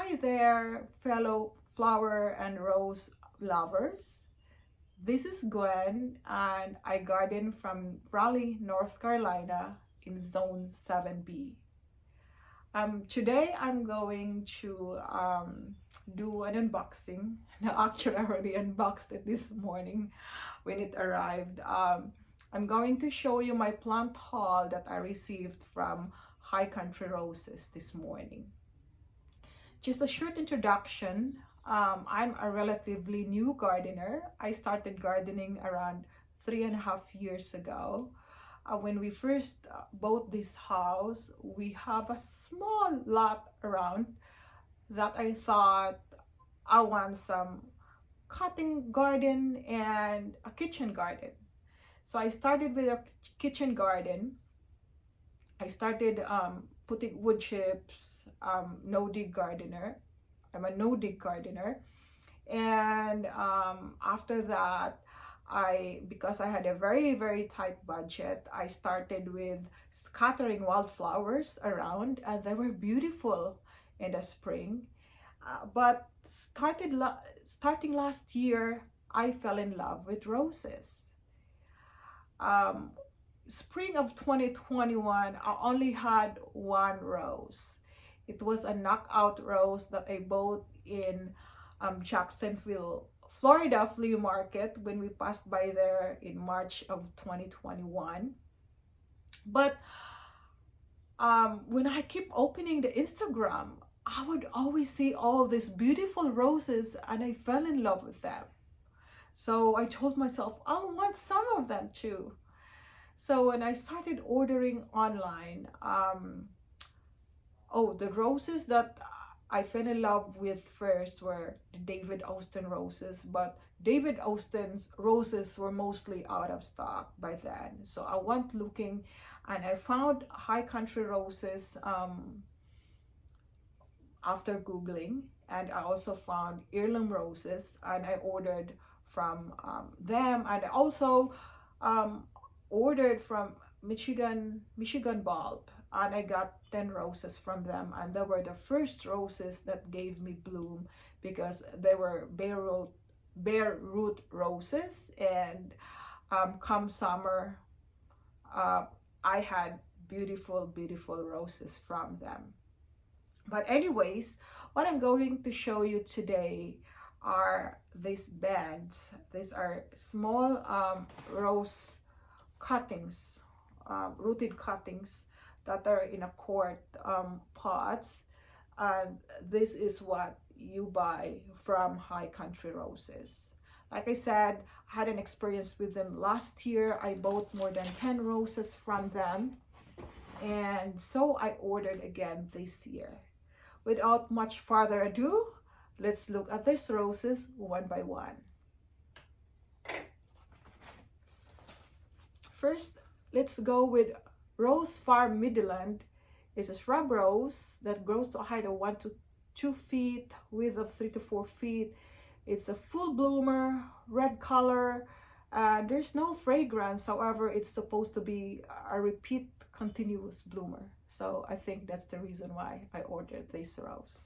Hi there, fellow flower and rose lovers. This is Gwen, and I garden from Raleigh, North Carolina in Zone 7B. Today I'm going to do an unboxing. No, actually, I already unboxed it this morning when it arrived. I'm going to show you my plant haul that I received from High Country Roses this morning. Just a short introduction. I'm a relatively new gardener. I started gardening around 3.5 years ago. When we first bought this house, we have a small lot around that I thought I want some cutting garden and a kitchen garden. So I started with a kitchen garden. I started putting wood chips, no-dig gardener. I'm a no-dig gardener. And after that, because I had a very tight budget, I started with scattering wildflowers around, and they were beautiful in the spring. But starting last year, I fell in love with roses. Spring of 2021, I only had one rose. It was a knockout rose that I bought in Jacksonville, Florida flea market when we passed by there in March of 2021. But when I keep opening the Instagram, I would always see all these beautiful roses and I fell in love with them. So I told myself, I want some of them too. So when I started ordering online, the roses that I fell in love with first were the David Austin roses, but David Austin's roses were mostly out of stock by then. So I went looking and I found High Country Roses after Googling, and I also found Heirloom Roses, and I ordered from them, and I also ordered from Michigan Bulb, and I got 10 roses from them, and they were the first roses that gave me bloom because they were bare root roses, and come summer I had beautiful roses from them. But anyways, what I'm going to show you today are these beds. These are small rose cuttings, rooted cuttings that are in a quart pots, and this is what you buy from High Country Roses. Like I said, I had an experience with them last year. I bought more than 10 roses from them, and so I ordered again this year. Without much further ado, let's look at these roses one by one. First, let's go with Rose Farm Midland. It's a shrub rose that grows to a height of 1 to 2 feet, width of 3 to 4 feet. It's a full bloomer, red color. There's no fragrance, however, it's supposed to be a repeat continuous bloomer. So I think that's the reason why I ordered this rose.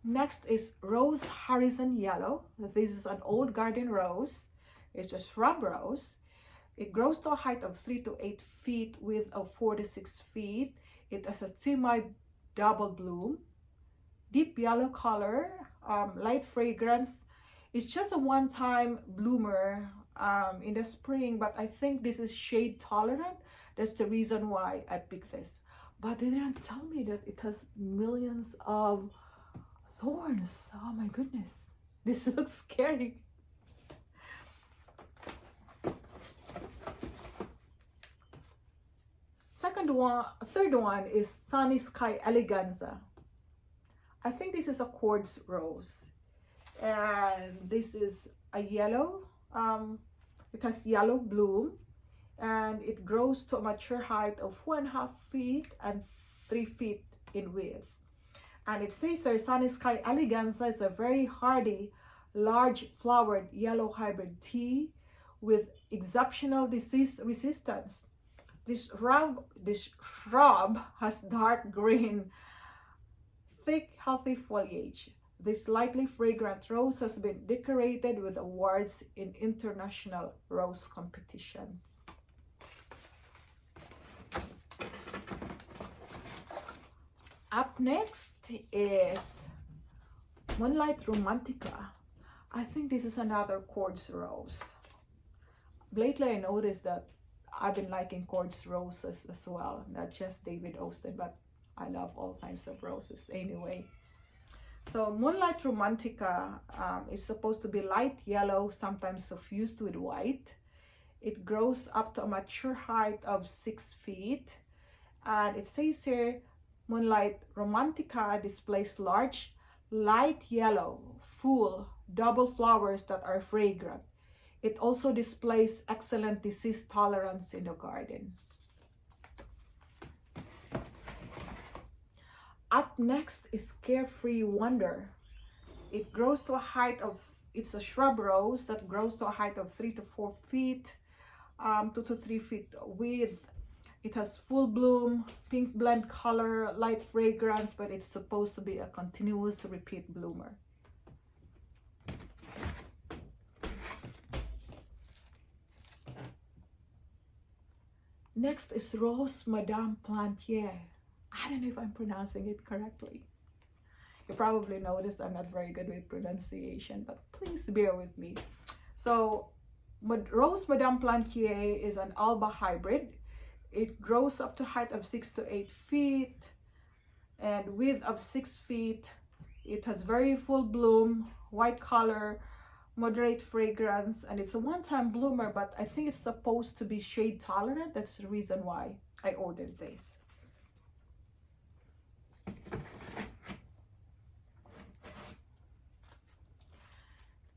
Next is Rose Harrison Yellow. This is an old garden rose. It's a shrub rose. It grows to a height of 3 to 8 feet, width of 4 to 6 feet. It has a semi-double bloom, deep yellow color, light fragrance. It's just a one-time bloomer in the spring, but I think this is shade tolerant. That's the reason why I picked this. But they didn't tell me that it has millions of thorns. Oh my goodness, this looks scary. Third one is Sunny Sky Eleganza. I think this is a quartz rose, and this is a yellow. It has yellow bloom, and it grows to a mature height of 4.5 feet and 3 feet in width. And it says there, Sunny Sky Eleganza is a very hardy, large flowered yellow hybrid tea with exceptional disease resistance. This shrub has dark green thick, healthy foliage. This lightly fragrant rose has been decorated with awards in international rose competitions. Up next is Moonlight Romantica. I think this is another quartz rose. Lately I noticed that I've been liking quartz roses as well, not just David Austin, but I love all kinds of roses anyway. So Moonlight Romantica is supposed to be light yellow, sometimes suffused with white. It grows up to a mature height of 6 feet. And it says here, Moonlight Romantica displays large, light yellow, full, double flowers that are fragrant. It also displays excellent disease tolerance in the garden. Up next is Carefree Wonder. It grows to a height of, it's a shrub rose that grows to a height of 3 to 4 feet, 2 to 3 feet width. It has full bloom, pink blend color, light fragrance, but it's supposed to be a continuous repeat bloomer. Next is Rose Madame Plantier. I don't know if I'm pronouncing it correctly. You probably noticed I'm not very good with pronunciation, but please bear with me. So, Rose Madame Plantier is an Alba hybrid. It grows up to height of 6 to 8 feet and width of 6 feet. It has very full bloom, white color, moderate fragrance, and it's a one-time bloomer, but I think it's supposed to be shade tolerant. That's the reason why I ordered this.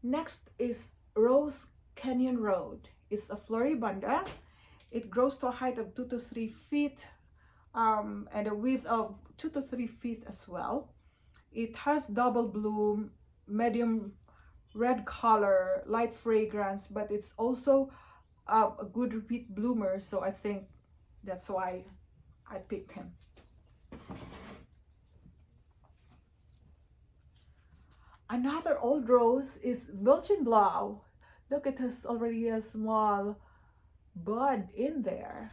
Next is Rose Canyon Road. It's a floribunda. It grows to a height of 2 to 3 feet and a width of 2 to 3 feet as well. It has double bloom, medium red color, light fragrance, but it's also a good repeat bloomer, so I think that's why I picked him. Another old rose is Welchenblau. Look, it has already a small bud in there.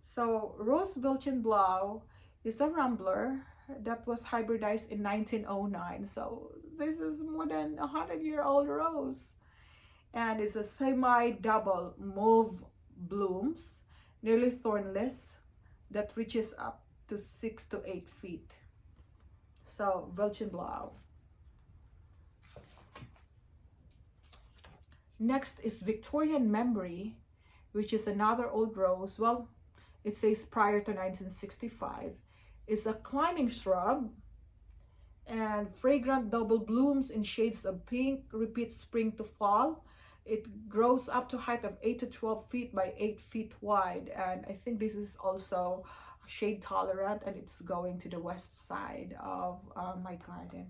So Rose Welchenblau is a rambler that was hybridized in 1909. So this is more than 100-year-old rose. And it's a semi-double mauve blooms, nearly thornless, that reaches up to 6 to 8 feet. So Welchenblau. Next is Victorian Memory, which is another old rose. Well, it says prior to 1965. It's a climbing shrub and fragrant double blooms in shades of pink, repeat spring to fall. It grows up to height of 8 to 12 feet by 8 feet wide, and I think this is also shade tolerant, and it's going to the west side of my garden.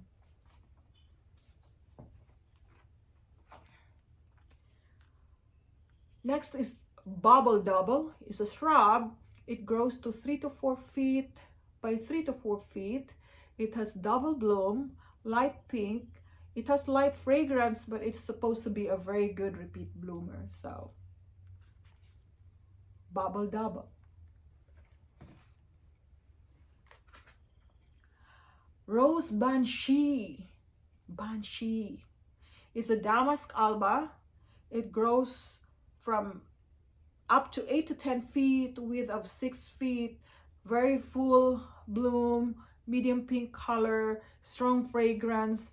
Next is Bubble Double. It's a shrub. It grows to 3 to 4 feet by 3 to 4 feet. It has double bloom, light pink. It has light fragrance, but it's supposed to be a very good repeat bloomer. So, Bubble Double. Rose Banshee. Banshee. It's a damask alba. It grows from up to 8 to 10 feet, width of 6 feet, very full bloom, medium pink color, strong fragrance.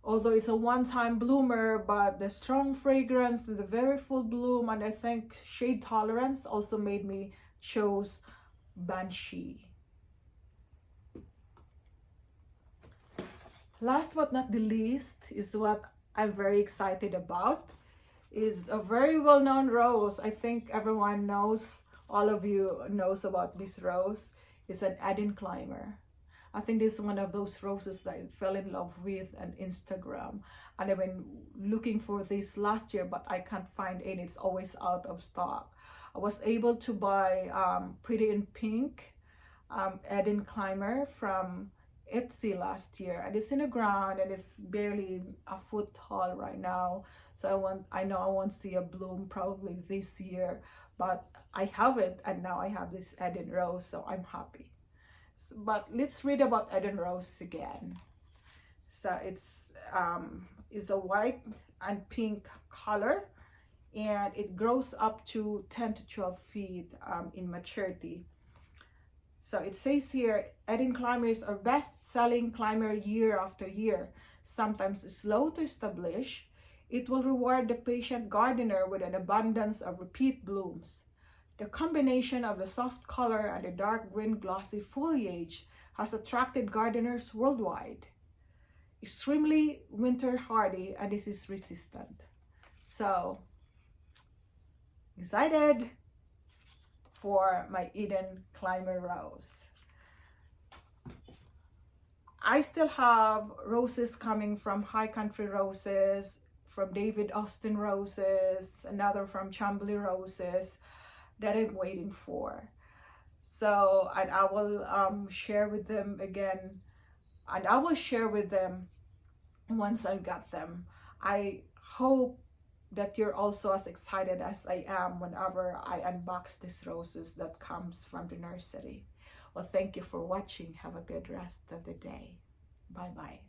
Although it's a one-time bloomer, but the strong fragrance, the very full bloom, and I think shade tolerance also made me choose Banshee. Last but not the least is what I'm very excited about. Is a very well-known rose. I think everyone knows, all of you knows about this rose. It's an Eden Climber. I think this is one of those roses that I fell in love with on Instagram, and I've been looking for this last year, but I can't find any. It's always out of stock. I was able to buy Pretty in Pink Eden Climber from Etsy last year, and it's in the ground and it's barely a foot tall right now. So I know I won't see a bloom probably this year, but I have it, and now I have this Eden Rose, so I'm happy. But let's read about Eden Rose again. So it's a white and pink color, and it grows up to 10 to 12 feet in maturity. So it says here, Eden climbers are best-selling climber year after year. Sometimes slow to establish, it will reward the patient gardener with an abundance of repeat blooms. The combination of the soft color and the dark green glossy foliage has attracted gardeners worldwide. Extremely winter hardy and disease resistant. So, excited for my Eden Climber Rose. I still have roses coming from High Country Roses, from David Austin Roses, another from Chambly Roses that I'm waiting for. So, and I will share with them again, and I will share with them once I got them. I hope that you're also as excited as I am whenever I unbox these roses that comes from the nursery. Well, thank you for watching. Have a good rest of the day. Bye-bye.